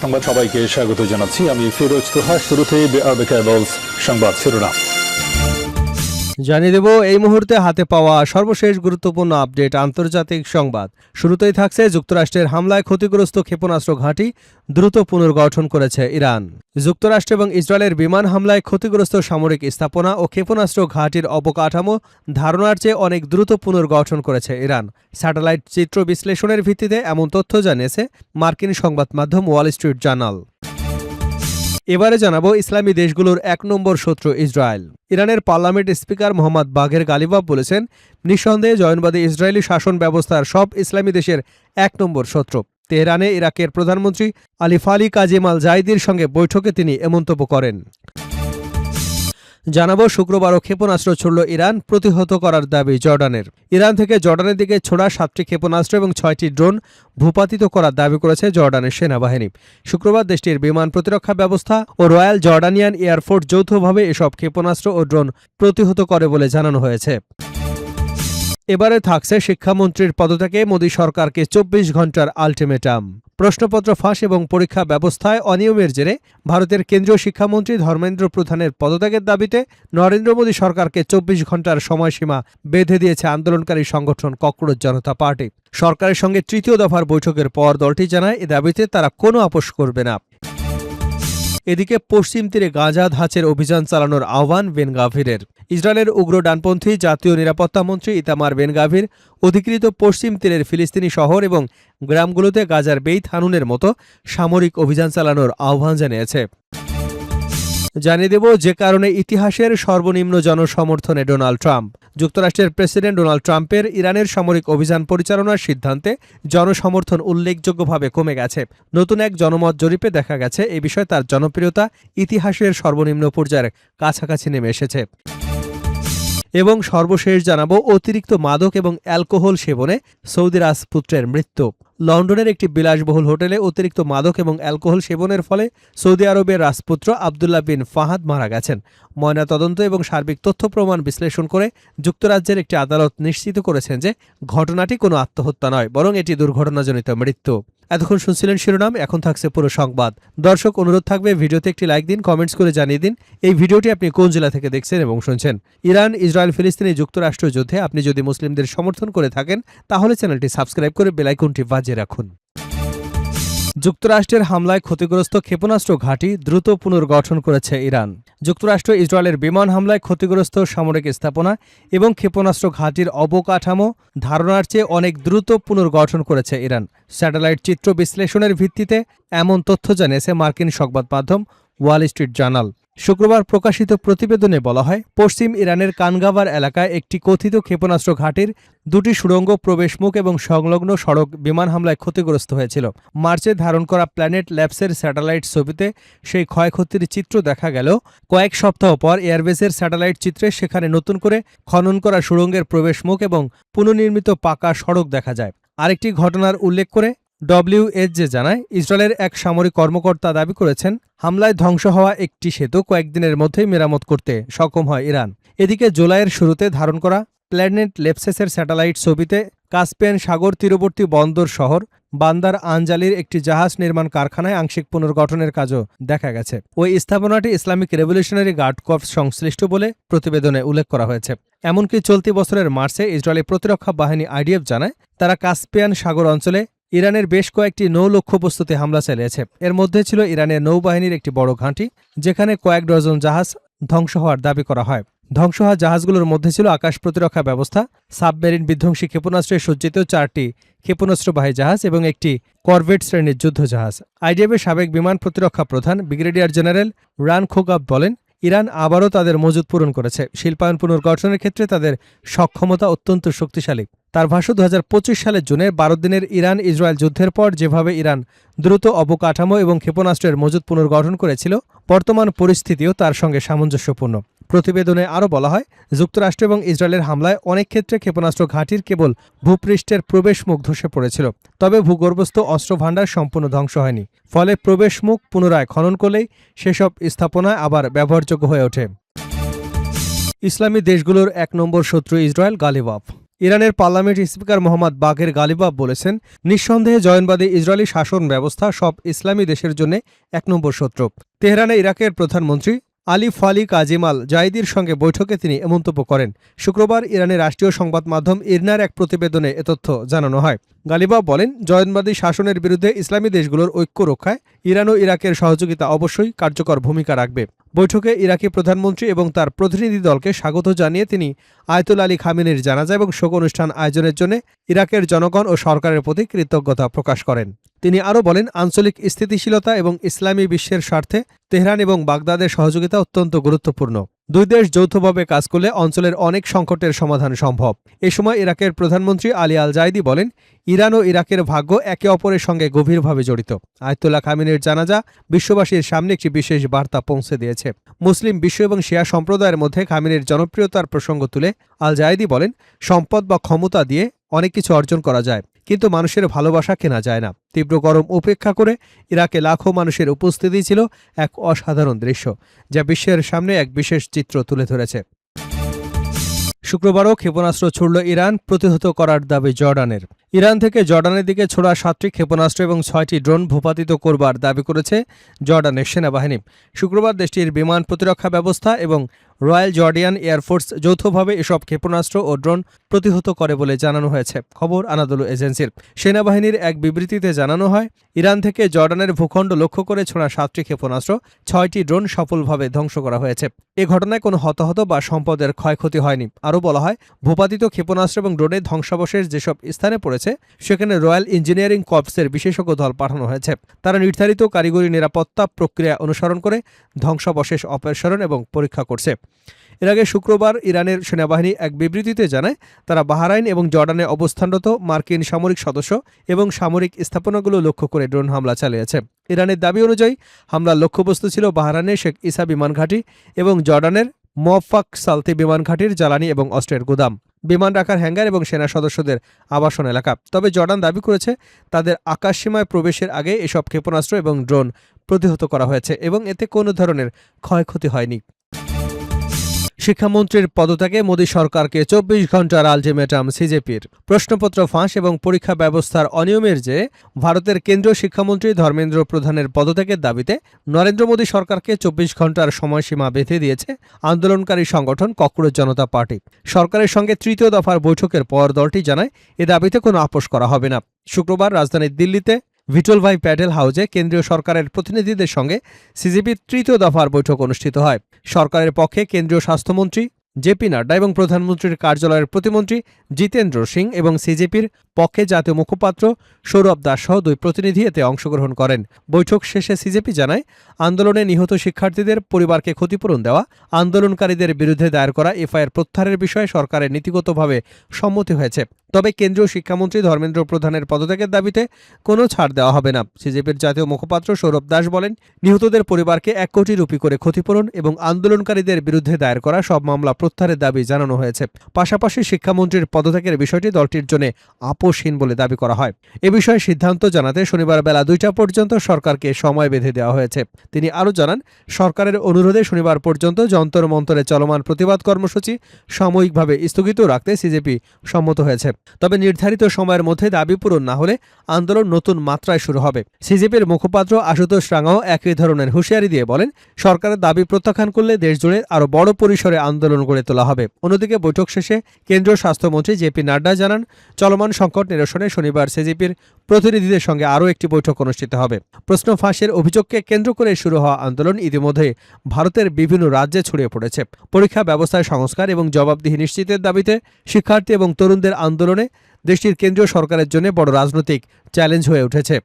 সংবাদ সবাইকে স্বাগত জানাচ্ছি। আমি ফিরোজ তোহা। শুরুতেই সংবাদ শিরোনাম জানিয়ে দেব এই মুহূর্তে হাতে পাওয়া সর্বশেষ গুরুত্বপূর্ণ আপডেট আন্তর্জাতিক সংবাদ। শুরুতেই থাকছে যুক্তরাষ্ট্রের হামলায় ক্ষতিগ্রস্ত ক্ষেপণাস্ত্র ঘাঁটি দ্রুত পুনর্গঠন করেছে ইরান। যুক্তরাষ্ট্র এবং ইসরায়েলের বিমান হামলায় ক্ষতিগ্রস্ত সামরিক স্থাপনা ও ক্ষেপণাস্ত্র ঘাঁটির অবকাঠামো ধারণার চেয়ে অনেক দ্রুত পুনর্গঠন করেছে ইরান। স্যাটেলাইট চিত্র বিশ্লেষণের ভিত্তিতে এমন তথ্য জানিয়েছে মার্কিন সংবাদ মাধ্যম ওয়াল স্ট্রিট জার্নাল। এবারে জানাবো ইসলামী দেশগুলোর ১ নম্বর শত্রু ইসরায়েল। ইরানের পার্লামেন্ট স্পিকার মোহাম্মদ বাঘের গালিবাফ বলেছেন, নিঃসন্দেহে জয়নবাদী ইসরায়েলি শাসন ব্যবস্থার সব ইসলামী দেশের ১ নম্বর শত্রু। তেহরানে ইরাকের প্রধানমন্ত্রী আলিফ আলী কাজিম আল জাইদির সঙ্গে বৈঠকে তিনি এ মন্তব্য করেন। জানাবো শুক্রবারও ক্ষেপণাস্ত্র ছুড়ল ইরান, প্রতিহত করার দাবি জর্ডানের। ইরান থেকে জর্ডানের দিকে ছোড়া ৭টি ক্ষেপণাস্ত্র এবং ৬টি ড্রোন ভূপাতিত করার দাবি করেছে জর্ডানের সেনাবাহিনী। শুক্রবার দেশটির বিমান প্রতিরক্ষা ব্যবস্থা ও রয়্যাল জর্ডানিয়ান এয়ারফোর্স যৌথভাবে এসব ক্ষেপণাস্ত্র ও ড্রোন প্রতিহত করে বলে জানানো হয়েছে। এবারে থাকছে শিক্ষামন্ত্রীর পদত্যাগে মোদী সরকারকে ২৪ ঘণ্টার আলটিমেটাম। প্রশ্নপত্র ফাঁস এবং পরীক্ষা ব্যবস্থায় অনিয়মের জেরে ভারতের কেন্দ্রীয় শিক্ষামন্ত্রী ধর্মেন্দ্র প্রধানের পদত্যাগের দাবিতে নরেন্দ্র মোদী সরকারকে ২৪ ঘণ্টার সময়সীমা বেঁধে দিয়েছে আন্দোলনকারী সংগঠন ককরোচ জনতা পার্টি। সরকারের সঙ্গে তৃতীয় দফার বৈঠকের পর দলটি জানায় এ দাবিতে তারা কোনো আপোষ করবে না। এদিকে পশ্চিম তীরে গাঁজা ধাঁচের অভিযান চালানোর আহ্বান বেন গাভিরের। ইসরায়েলের উগ্র ডানপন্থী জাতীয় নিরাপত্তা মন্ত্রী ইতামার বেন গাভির অধিকৃত পশ্চিম তীরের ফিলিস্তিনি শহর এবং গ্রামগুলোতে গাজার বেইত হানুনের মতো সামরিক অভিযান চালানোর আহ্বান জানিয়েছে। জানিয়ে দেব যে কারণে ইতিহাসের সর্বনিম্ন জনসমর্থনে ডোনাল্ড ট্রাম্প। যুক্তরাষ্ট্রের প্রেসিডেন্ট ডোনাল্ড ট্রাম্পের ইরানের সামরিক অভিযান পরিচালনার সিদ্ধান্তে জনসমর্থন উল্লেখযোগ্যভাবে কমে গেছে। নতুন এক জনমত জরিপে দেখা গেছে এ বিষয়ে তার জনপ্রিয়তা ইতিহাসের সর্বনিম্ন পর্যায়ের কাছাকাছি নেমে এসেছে। এবং সর্বশেষ জানাবো অতিরিক্ত মাদক এবং অ্যালকোহল সেবনে সৌদি রাজপুত্রের মৃত্যু। লন্ডনের একটি বিলাসবহুল হোটেলে অতিরিক্ত মাদক এবং অ্যালকোহল সেবনের ফলে সৌদি আরবের রাজপুত্র আবদুল্লাহ বিন ফাহাদ মারা গেছেন। ময়নাতদন্ত এবং সার্বিক তথ্য প্রমাণ বিশ্লেষণ করে যুক্তরাজ্যের একটি আদালত নিশ্চিত করেছেন যে ঘটনাটি কোনো আত্মহত্যা নয়, বরং এটি দুর্ঘটনাজনিত মৃত্যু। এতক্ষণ শুনছিলেন শিরোনাম, এখন থাকছে পুরো সংবাদ। দর্শক, অনুরোধ থাকবে ভিডিওতে একটি লাইক দিন, কমেন্টস করে জানিয়ে দিন এই ভিডিওটি আপনি কোন জেলা থেকে দেখছেন এবং শুনছেন। ইরান ইসরায়েল ফিলিস্তিনি যুক্তরাষ্ট্র যুদ্ধে আপনি যদি মুসলিমদের সমর্থন করে থাকেন তাহলে চ্যানেলটি সাবস্ক্রাইব করে বেল আইকনটি বাজিয়ে রাখুন। যুক্তরাষ্ট্রের হামলায় ক্ষতিগ্রস্ত ক্ষেপণাস্ত্র ঘাঁটি দ্রুত পুনর্গঠন করেছে ইরান। যুক্তরাষ্ট্র ইসরায়েলের বিমান হামলায় ক্ষতিগ্রস্ত সামরিক স্থাপনা এবং ক্ষেপণাস্ত্র ঘাঁটির অবকাঠামো ধারণার চেয়ে অনেক দ্রুত পুনর্গঠন করেছে ইরান। স্যাটেলাইট চিত্র বিশ্লেষণের ভিত্তিতে এমন তথ্য জানিয়েছে মার্কিন সংবাদ মাধ্যম ওয়াল স্ট্রিট জার্নাল। শুক্রবার প্রকাশিত প্রতিবেদনে বলা হয়, পশ্চিম ইরানের কানগাভার এলাকায় একটি কথিত ক্ষেপণাস্ত্র ঘাঁটির 2টি সুড়ঙ্গ, প্রবেশমুখ এবং সংলগ্ন সড়ক বিমান হামলায় ক্ষতিগ্রস্ত হয়েছিল। মার্চে ধারণ করা প্ল্যানেট ল্যাবসের স্যাটেলাইট ছবিতে সেই ক্ষয়ক্ষতির চিত্র দেখা গেল। কয়েক সপ্তাহ পর এয়ারবেসের স্যাটেলাইট চিত্রে সেখানে নতুন করে খনন করা সুড়ঙ্গের প্রবেশমুখ এবং পুনর্নির্মিত পাকা সড়ক দেখা যায়। আরেকটি ঘটনার উল্লেখ করে ডব্লিউএসজে জানায়, ইসরায়েলের এক সামরিক কর্মকর্তা দাবি করেছেন হামলায় ধ্বংস হওয়া একটি সেতু কয়েকদিনের মধ্যেই মেরামত করতে সক্ষম হয় ইরান। এদিকে জুলাইয়ের শুরুতে ধারণ করা প্ল্যানেট লেপসেসের স্যাটেলাইট ছবিতে কাস্পিয়ান সাগর তীরবর্তী বন্দর শহর বান্দার আনজালির একটি জাহাজ নির্মাণ কারখানায় আংশিক পুনর্গঠনের কাজও দেখা গেছে। ওই স্থাপনাটি ইসলামিক রেভলিউশনারি গার্ড কর্পস সংশ্লিষ্ট বলে প্রতিবেদনে উল্লেখ করা হয়েছে। এমনকি চলতি বছরের মার্চে ইসরায়েলি প্রতিরক্ষা বাহিনী আইডিএফ জানায় তারা কাস্পিয়ান সাগর অঞ্চলে ইরানের বেশ কয়েকটি নৌ লক্ষ্যবস্তুতে হামলা চালিয়েছে। এর মধ্যে ছিল ইরানের নৌবাহিনীর একটি বড় ঘাঁটি, যেখানে কয়েক ডজন জাহাজ ধ্বংস হওয়ার দাবি করা হয়। ধ্বংস হওয়া জাহাজগুলোর মধ্যে ছিল আকাশ প্রতিরক্ষা ব্যবস্থা, সাবমেরিন বিধ্বংসী ক্ষেপণাস্ত্রে সজ্জিত 4টি ক্ষেপণাস্ত্রবাহী জাহাজ এবং একটি করভেট শ্রেণীর যুদ্ধ জাহাজ। আইডিএফের সাবেক বিমান প্রতিরক্ষা প্রধান ব্রিগেডিয়ার জেনারেল রান খোগাব বলেন, ইরান আবারও তাদের মজুদ পূরণ করেছে। শিল্পায়ন পুনর্গঠনের ক্ষেত্রে তাদের সক্ষমতা অত্যন্ত শক্তিশালী। তার ভাষ্য, 2025 সালের জুনে 12 দিনের ইরান ইসরায়েল যুদ্ধের পর যেভাবে ইরান দ্রুত অবকাঠামো এবং ক্ষেপণাস্ত্রের মজুদ পুনর্গঠন করেছিল, বর্তমান পরিস্থিতিও তার সঙ্গে সামঞ্জস্যপূর্ণ। প্রতিবেদনে আরও বলা হয়, যুক্তরাষ্ট্র এবং ইসরায়েলের হামলায় অনেক ক্ষেত্রে ক্ষেপণাস্ত্র ঘাঁটির কেবল ভূপৃষ্ঠের প্রবেশমুখ ধসে পড়েছিল, তবে ভূগর্ভস্থ অস্ত্রভাণ্ডার সম্পূর্ণ ধ্বংস হয়নি। ফলে প্রবেশমুখ পুনরায় খনন করলেই সেসব স্থাপনায় আবার ব্যবহারযোগ্য হয়ে ওঠে। ইসলামী দেশগুলোর 1 নম্বর শত্রু ইসরায়েল গালিবাফ। ইরানের পার্লামেন্ট স্পিকার মোহাম্মদ বাগের গালিবাফ বলেছেন, নিঃসন্দেহে জয়নবাদী ইসরায়েলি শাসন ব্যবস্থা সব ইসলামী দেশের জন্য এক নম্বর শত্রু। তেহরানে ইরাকের প্রধানমন্ত্রী আলী ফালি কাজিমাল জাইদির সঙ্গে বৈঠকে তিনি এ মন্তব্য করেন। শুক্রবার ইরানের রাষ্ট্রীয় সংবাদ মাধ্যম ইরনার এক প্রতিবেদনে এ তথ্য জানানো হয়। গালিবাফ বলেন, জয়নবাদী শাসনের বিরুদ্ধে ইসলামী দেশগুলোর ঐক্য রক্ষায় ইরান ও ইরাকের সহযোগিতা অবশ্যই কার্যকর ভূমিকা রাখবে। বৈঠকে ইরাকি প্রধানমন্ত্রী এবং তার প্রতিনিধি দলকে স্বাগত জানিয়ে তিনি আয়াতুল্লাহ আলী খামেনির জানাজা এবং শোক অনুষ্ঠান আয়োজনের জন্য ইরাকের জনগণ ও সরকারের প্রতি কৃতজ্ঞতা প্রকাশ করেন। তিনি আরও বলেন, আঞ্চলিক স্থিতিশীলতা এবং ইসলামী বিশ্বের স্বার্থে তেহরান এবং বাগদাদের সহযোগিতা অত্যন্ত গুরুত্বপূর্ণ। দুই দেশ যৌথভাবে কাজ করলে অঞ্চলের অনেক সংকটের সমাধান সম্ভব। এ সময় ইরাকের প্রধানমন্ত্রী আলী আল জাইদি বলেন, ইরান ও ইরাকের ভাগ্য একে অপরের সঙ্গে গভীরভাবে জড়িত। আয়াতুল্লাহ খামেনির জানাজা বিশ্ববাসীর সামনে একটি বিশেষ বার্তা পৌঁছে দিয়েছে। মুসলিম বিশ্ব এবং শিয়া সম্প্রদায়ের মধ্যে খামেনির জনপ্রিয়তার প্রসঙ্গ তুলে আল জাইদি বলেন, সম্পদ বা ক্ষমতা দিয়ে অনেক কিছু অর্জন করা যায়, কিন্তু মানুষের ভালোবাসা কেনা যায় না। তীব্র গরম উপেক্ষা করে ইরাকে লাখো মানুষের উপস্থিতি ছিল এক অসাধারণ দৃশ্য, যা বিশ্বের সামনে এক বিশেষ চিত্র তুলে ধরেছে। শুক্রবারও ক্ষেপণাস্ত্র ছুড়ল ইরান, প্রতিহত করার দাবি জর্ডানের। ইরান থেকে জর্ডানের দিকে ছোড়া 7টি ক্ষেপণাস্ত্র এবং 6টি ড্রোন ভূপাতিত করবার দাবি করেছে জর্ডানের সেনাবাহিনী। শুক্রবার দেশটির বিমান প্রতিরক্ষা ব্যবস্থা এবং রয়্যাল জর্ডিয়ান এয়ারফোর্স যৌথভাবে এসব ক্ষেপণাস্ত্র ও ড্রোন প্রতিহত করে বলে জানানো হয়েছে, খবর আনাদোলু এজেন্সির। সেনাবাহিনীর এক বিবৃতিতে জানানো হয়, ইরান থেকে জর্ডানের ভূখণ্ড লক্ষ্য করে ছোড়া 7টি ক্ষেপণাস্ত্র, 6টি ড্রোন সফলভাবে ধ্বংস করা হয়েছে। এ ঘটনায় কোনো হতাহত বা সম্পদের ক্ষয়ক্ষতি হয়নি। আরও বলা হয়, ভূপাতিত ক্ষেপণাস্ত্র এবং ড্রোনের ধ্বংসাবশেষ যেসব স্থানে পড়েছে সেখানে রয়্যাল ইঞ্জিনিয়ারিং কর্পসের বিশেষজ্ঞ দল পাঠানো হয়েছে। তারা নির্ধারিত কারিগরি নিরাপত্তা প্রক্রিয়া অনুসরণ করে ধ্বংসাবশেষ অপসারণ এবং পরীক্ষা করছে। এর আগে শুক্রবার ইরানের সেনাবাহিনী এক বিবৃতিতে জানায়, তারা বাহরাইন এবং জর্ডানে অবস্থানরত মার্কিন সামরিক সদস্য এবং সামরিক স্থাপনাগুলো লক্ষ্য করে ড্রোন হামলা চালিয়েছে। ইরানের দাবি অনুযায়ী হামলার লক্ষ্যবস্তু ছিল বাহরাইনের শেখ ইসা বিমান ঘাঁটি এবং জর্ডানের মোয়াফাক সালতি বিমান ঘাঁটির জ্বালানি এবং অস্ত্রের গুদাম, বিমান রাখার হ্যাঙ্গার এবং সেনা সদস্যদের আবাসন এলাকা। তবে জর্ডান দাবি করেছে, তাদের আকাশসীমায় প্রবেশের আগে এসব ক্ষেপণাস্ত্র এবং ড্রোন প্রতিহত করা হয়েছে এবং এতে কোনো ধরনের ক্ষয়ক্ষতি হয়নি। শিক্ষামন্ত্রীর পদত্যাগে মোদী সরকারকে 24 ঘণ্টার আলটিমেটাম সিজেপির। প্রশ্নপত্র ফাঁস এবং পরীক্ষা ব্যবস্থার অনিয়মের যে ভারতের কেন্দ্রীয় শিক্ষামন্ত্রী ধর্মেন্দ্র প্রধানের পদত্যাগের দাবিতে নরেন্দ্র মোদী সরকারকে 24 ঘণ্টার সময়সীমা বেঁধে দিয়েছে আন্দোলনকারী সংগঠন ককরোচ জনতা পার্টি। সরকারের সঙ্গে তৃতীয় দফার বৈঠকের পর দলটি জানায়, এ দাবিতে কোনো আপোষ করা হবে না। শুক্রবার রাজধানী দিল্লিতে ভিটলভাই প্যাটেল হাউজে কেন্দ্রীয় সরকারের প্রতিনিধিদের সঙ্গে সিজেপির তৃতীয় দফার বৈঠক অনুষ্ঠিত হয়। সরকারের পক্ষে কেন্দ্রীয় স্বাস্থ্যমন্ত্রী জেপি নাড্ডা এবং প্রধানমন্ত্রীর কার্যালয়ের প্রতিমন্ত্রী জিতেন্দ্র সিং এবং সিজেপির পক্ষে জাতীয় মুখপাত্র সৌরভ দাস সহ 2 প্রতিনিধি এতে অংশগ্রহণ করেন। বৈঠক শেষে সিজেপি জানায়, আন্দোলনে নিহত শিক্ষার্থীদের পরিবারকে ক্ষতিপূরণ দেওয়া, আন্দোলনকারীদের বিরুদ্ধে দায়ের করা এফআইআর প্রত্যাহারের বিষয়ে সরকারের নীতিগতভাবে সম্মতি হয়েছে। তবে কেন্দ্রীয় শিক্ষামন্ত্রী ধর্মেন্দ্র প্রধানের পদত্যাগের দাবিতে কোনো ছাড় দেওয়া হবে না। সিজেপির জাতীয় মুখপাত্র সৌরভ দাস বলেন, নিহতদের পরিবারকে 1 কোটি রুপি করে ক্ষতিপূরণ এবং আন্দোলনকারীদের বিরুদ্ধে দায়ের করা সব মামলা প্রত্যাহারের দাবি জানানো হয়েছে। পাশাপাশি শিক্ষামন্ত্রীর পদত্যাগের বিষয়টি দলটির জন্য আপোষহীন বলে দাবি করা হয়। এ বিষয়ে সিদ্ধান্ত জানাতে শনিবার বেলা 2টা পর্যন্ত সরকারকে সময় বেঁধে দেওয়া হয়েছে। তিনি আরও জানান, সরকারের অনুরোধে শনিবার পর্যন্ত যন্তর মন্তরে চলমান প্রতিবাদ কর্মসূচি সাময়িকভাবে স্থগিত রাখতে সিজেপি সম্মত হয়েছে। তবে নির্ধারিত সময়ের মধ্যে দাবি পূরণ না হলে আন্দোলন নতুন মাত্রায় শুরু হবে। সিজেপির মুখপাত্র আশুতোষ রাঙাও একই ধরনের হুঁশিয়ারি দিয়ে বলেন, সরকারের দাবি প্রত্যাখ্যান করলে দেশজুড়ে আরও বড় পরিসরে আন্দোলন গড়ে তোলা হবে। অন্যদিকে বৈঠক শেষে কেন্দ্রীয় স্বাস্থ্যমন্ত্রী জেপি নাড্ডা জানান, চলমান সংকট নিরসনে শনিবার সিজেপির প্রতিনিধিদের সঙ্গে আরও একটি বৈঠক অনুষ্ঠিত হবে। প্রশ্ন ফাঁসের অভিযোগকে কেন্দ্র করে শুরু হওয়া আন্দোলন ইতিমধ্যে ভারতের বিভিন্ন রাজ্যে ছড়িয়ে পড়েছে। পরীক্ষা ব্যবস্থায় সংস্কার এবং জবাবদিহি নিশ্চিতের দাবিতে শিক্ষার্থী এবং তরুণদের আন্দোলনে দেশটির কেন্দ্রীয় সরকারের জন্য বড় রাজনৈতিক চ্যালেঞ্জ হয়ে উঠেছে।